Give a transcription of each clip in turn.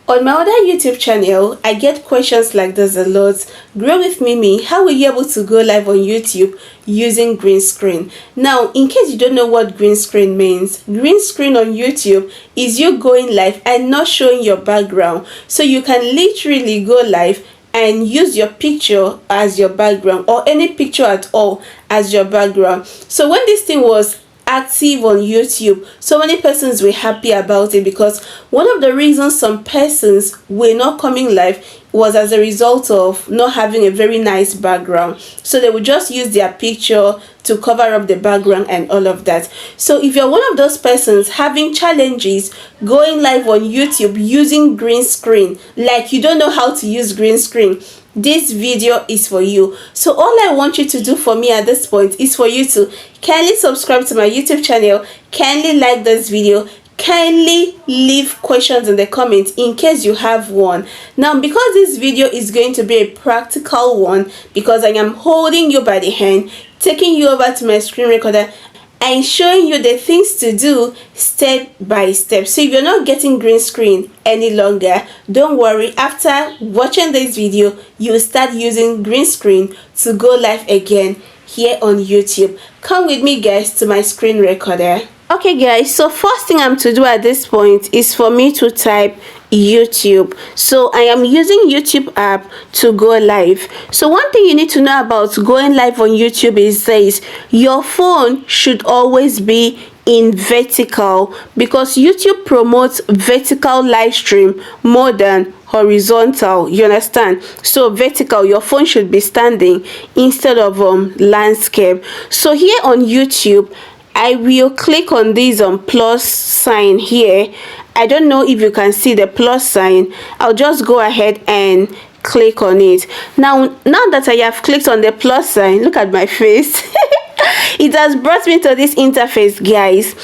On my other YouTube channel, I get questions like this a lot. Grow with Mimi, how were you able to go live on YouTube using green screen? Now, in case you don't know what green screen means, green screen on YouTube is you going live and not showing your background. So you can literally go live and use your picture as your background, or any picture at all as your background. So when this thing was active on YouTube, so many persons were happy about it, because one of the reasons some persons were not coming live was as a result of not having a very nice background. So they would just use their picture to cover up the background and all of that. So if you're one of those persons having challenges going live on YouTube using green screen, like you don't know how to use green screen, this video is for you. So all I want you to do for me at this point is for you to kindly subscribe to my YouTube channel, kindly like this video, kindly leave questions in the comments in case you have one. Now, because this video is going to be a practical one, because I am holding you by the hand, taking you over to my screen recorder and showing you the things to do step by step. So if you're not getting green screen any longer, don't worry. After watching this video, you'll start using green screen to go live again here on YouTube. Come with me, guys, to my screen recorder. Okay guys, so first thing I'm to do at this point is for me to type YouTube. So I am using YouTube app to go live. So one thing you need to know about going live on YouTube is this: your phone should always be in vertical, because YouTube promotes vertical live stream more than horizontal. You understand? So vertical, your phone should be standing instead of landscape. So here on YouTube, I will click on this plus sign here. I don't know if you can see the plus sign. I'll just go ahead and click on it. Now that I have clicked on the plus sign, look at my face. It has brought me to this interface, guys.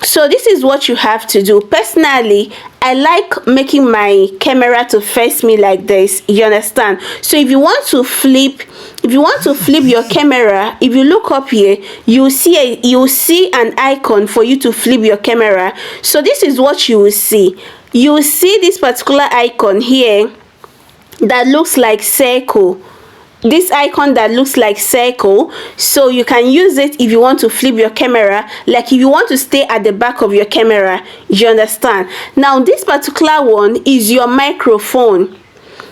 So this is what you have to do. Personally, I like making my camera to face me like this. You understand? So if you want to flip your camera, if you look up here, you'll see an icon for you to flip your camera. So this is what you will see. You will see this particular icon here that looks like circle. This icon that looks like circle, so you can use it if you want to flip your camera, like if you want to stay at the back of your camera. You understand? Now this particular one is your microphone.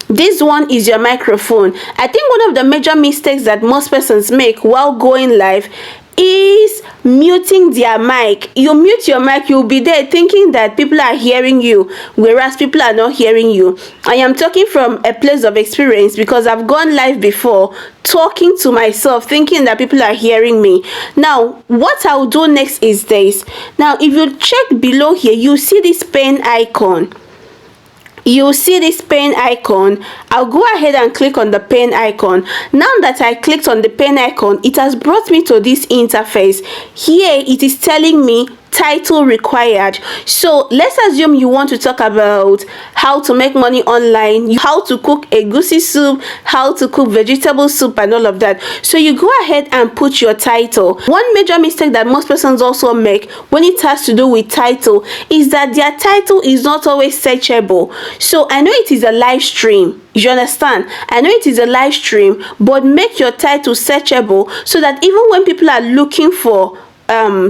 This one is your microphone. I think one of the major mistakes that most persons make while going live is muting their mic. You mute your mic, you'll be there thinking that people are hearing you, whereas people are not hearing you. I am talking from a place of experience, because I've gone live before talking to myself thinking that people are hearing me. Now what I'll do next is this. Now if you check below here, you see this pen icon. You'll see this pen icon. I'll go ahead and click on the pen icon. Now that I clicked on the pen icon, it has brought me to this interface. Here it is telling me title required. So let's assume you want to talk about how to make money online, how to cook a goosey soup, how to cook vegetable soup and all of that. So you go ahead and put your title. One major mistake that most persons also make when it has to do with title is that their title is not always searchable. So I know it is a live stream. You understand? I know it is a live stream, but make your title searchable so that even when people are looking for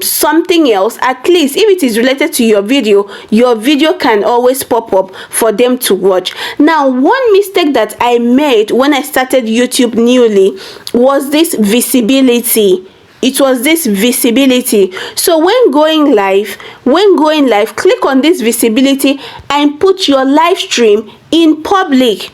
something else, at least if it is related to your video can always pop up for them to watch. Now one mistake that I made when I started YouTube newly was this visibility. It was this visibility. So when going live, click on this visibility and put your live stream in public.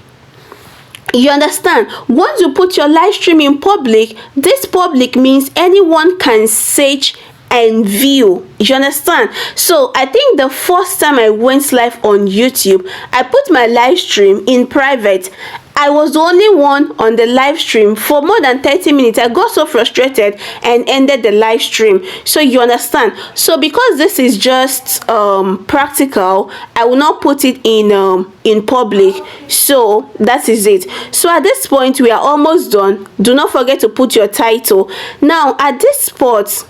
You understand? Once you put your live stream in public, this public means anyone can search and view. You understand? So I think the first time I went live on YouTube, I put my live stream in private. I was the only one on the live stream for more than 30 minutes. I got so frustrated and ended the live stream. So you understand? So because this is just practical, I will not put it in public. So that is it. So at this point we are almost done. Do not forget to put your title. Now at this spot,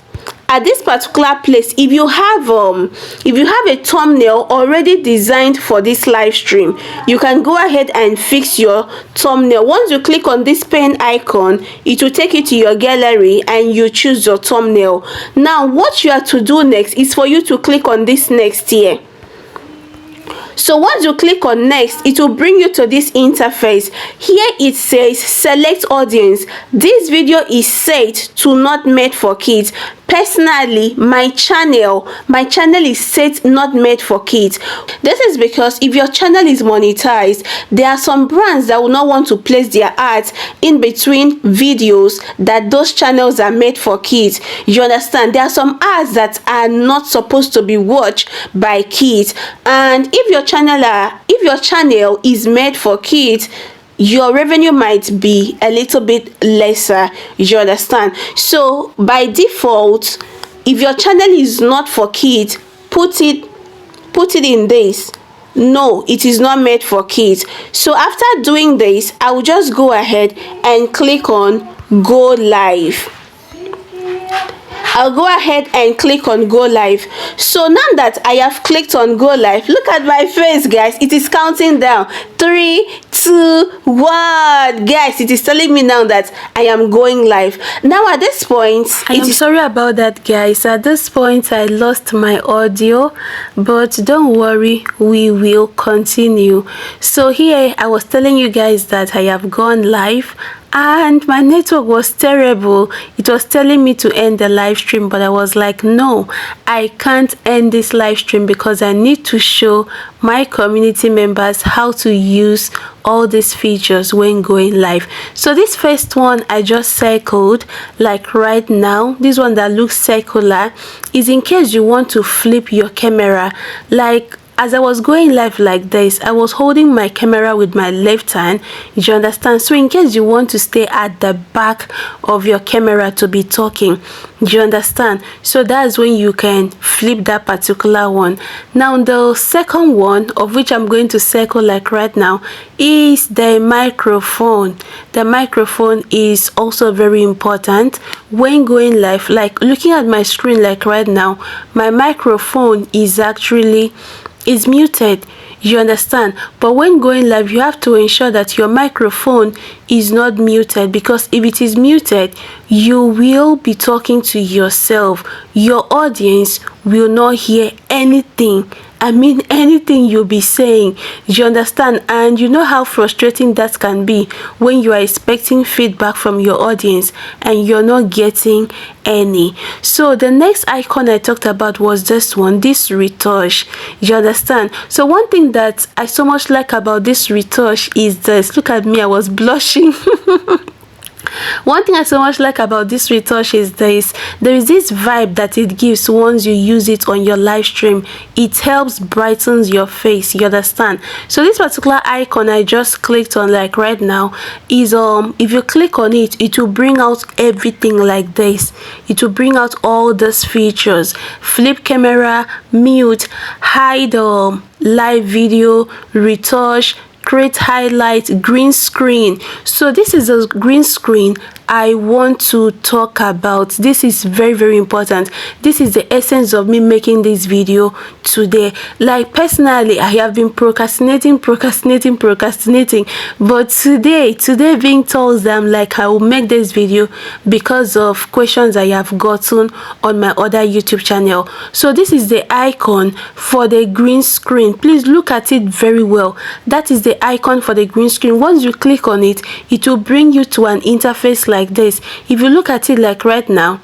at this particular place, if you have a thumbnail already designed for this live stream, you can go ahead and fix your thumbnail. Once you click on this pen icon, it will take you to your gallery and you choose your thumbnail. Now what you have to do next is for you to click on this next here. So once you click on next, it will bring you to this interface. Here it says select audience. This video is set to not made for kids. Personally, my channel is set not made for kids. This is because if your channel is monetized, there are some brands that will not want to place their ads in between videos that those channels are made for kids. You understand? There are some ads that are not supposed to be watched by kids, and if your channel is made for kids, your revenue might be a little bit lesser. You understand? So by default, if your channel is not for kids, put it in this. No, it is not made for kids. So after doing this, I will just go ahead and click on go live. I'll go ahead and click on go live. So now that I have clicked on go live, look at my face, guys. It is counting down. 3, 2, 1. Guys, it is telling me now that I am going live. Now at this point, I'm sorry about that, guys. At this point I lost my audio, but don't worry, we will continue. So here I was telling you guys that I have gone live and my network was terrible. It was telling me to end the live stream, but I was like, no, I can't end this live stream because I need to show my community members how to use all these features when going live. So this first one I just circled, like right now, this one that looks circular is in case you want to flip your camera. Like as I was going live like this, I was holding my camera with my left hand. You understand? So in case you want to stay at the back of your camera to be talking, you understand? So that's when you can flip that particular one. Now the second one, of which I'm going to circle like right now, is the microphone. The microphone is also very important when going live. Like looking at my screen like right now, my microphone is actually muted. You understand? But when going live, you have to ensure that your microphone is not muted, because if it is muted, you will be talking to yourself. Your audience will not hear anything. I mean anything you'll be saying. You understand? And you know how frustrating that can be when you are expecting feedback from your audience and you're not getting any. So the next icon I talked about was this one, this retouch. You understand? So one thing that I so much like about this retouch is this. Look at me, I was blushing. One thing I so much like about this retouch is there is this vibe that it gives once you use it on your live stream. It helps brightens your face. You understand? So this particular icon I just clicked on like right now is if you click on it, it will bring out everything like this. It will bring out all these features: flip camera, mute, hide live video, retouch, create highlight, green screen. So this is a green screen I want to talk about. This is very, very important. This is the essence of me making this video today. Like personally, I have been procrastinating, but today being told them like I will make this video because of questions I have gotten on my other YouTube channel. So this is the icon for the green screen. Please look at it very well. That is the icon for the green screen. Once you click on it, it will bring you to an interface like this. If you look at it like right now,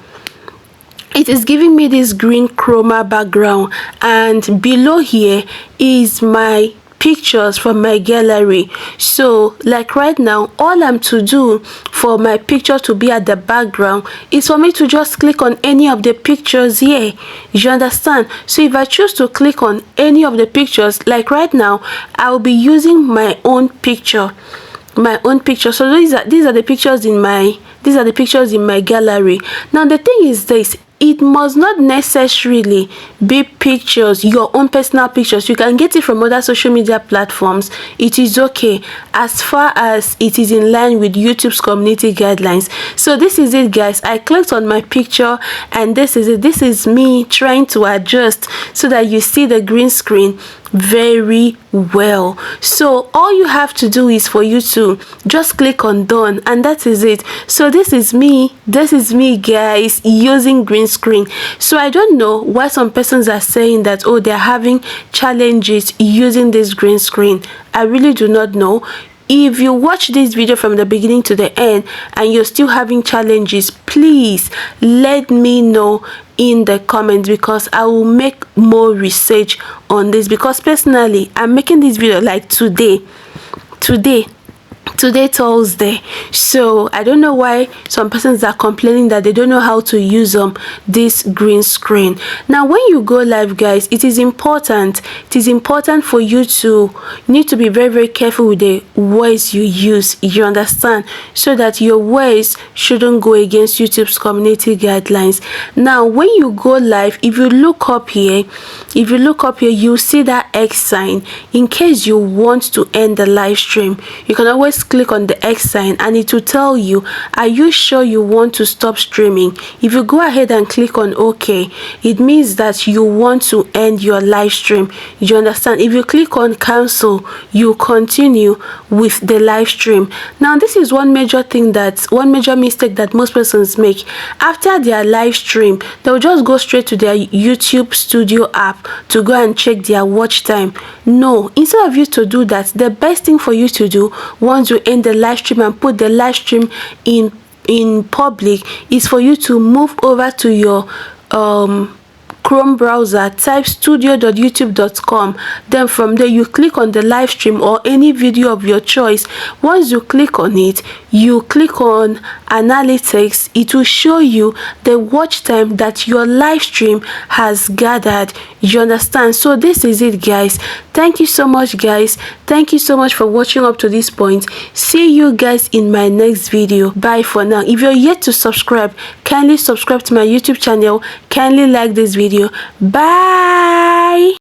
it is giving me this green chroma background, and below here is my pictures from my gallery. So like right now, all I'm to do for my picture to be at the background is for me to just click on any of the pictures here. You understand? So if I choose to click on any of the pictures, like right now, I'll be using my own picture. So these are the pictures in my gallery. Now the thing is this: it must not necessarily be pictures, your own personal pictures. You can get it from other social media platforms. It is okay as far as it is in line with YouTube's community guidelines. So this is it, guys. I clicked on my picture and this is it. This is me trying to adjust so that you see the green screen very well. So all you have to do is for you to just click on done, and that is it. So this is me guys, using green screen. So I don't know why some persons are saying that, oh, they're having challenges using this green screen. I really do not know. If you watch this video from the beginning to the end and you're still having challenges, please let me know in the comments, because I will make more research on this, because personally I'm making this video like today Thursday. So I don't know why some persons are complaining that they don't know how to use this green screen. Now when you go live, guys, it is important for you need to be very careful with the words you use, you understand, so that your words shouldn't go against YouTube's community guidelines. Now when you go live, if you look up here, you'll see that X sign. In case you want to end the live stream, you can always click on the X sign and it will tell you, are you sure you want to stop streaming? If you go ahead and click on OK, it means that you want to end your live stream, you understand. If you click on cancel, you continue with the live stream. Now this is one major mistake that most persons make. After their live stream, they'll just go straight to their YouTube Studio app to go and check their watch time. No, instead of you to do that, the best thing for you to do once you end the live stream and put the live stream in public is for you to move over to your Chrome browser, type studio.youtube.com. then from there you click on the live stream or any video of your choice. Once you click on it, you click on analytics. It will show you the watch time that your live stream has gathered, you understand. So this is it, guys. Thank you so much, guys. Thank you so much for watching up to this point. See you guys in my next video. Bye for now. If you're yet to subscribe, kindly subscribe to my YouTube channel, kindly like this video. Bye.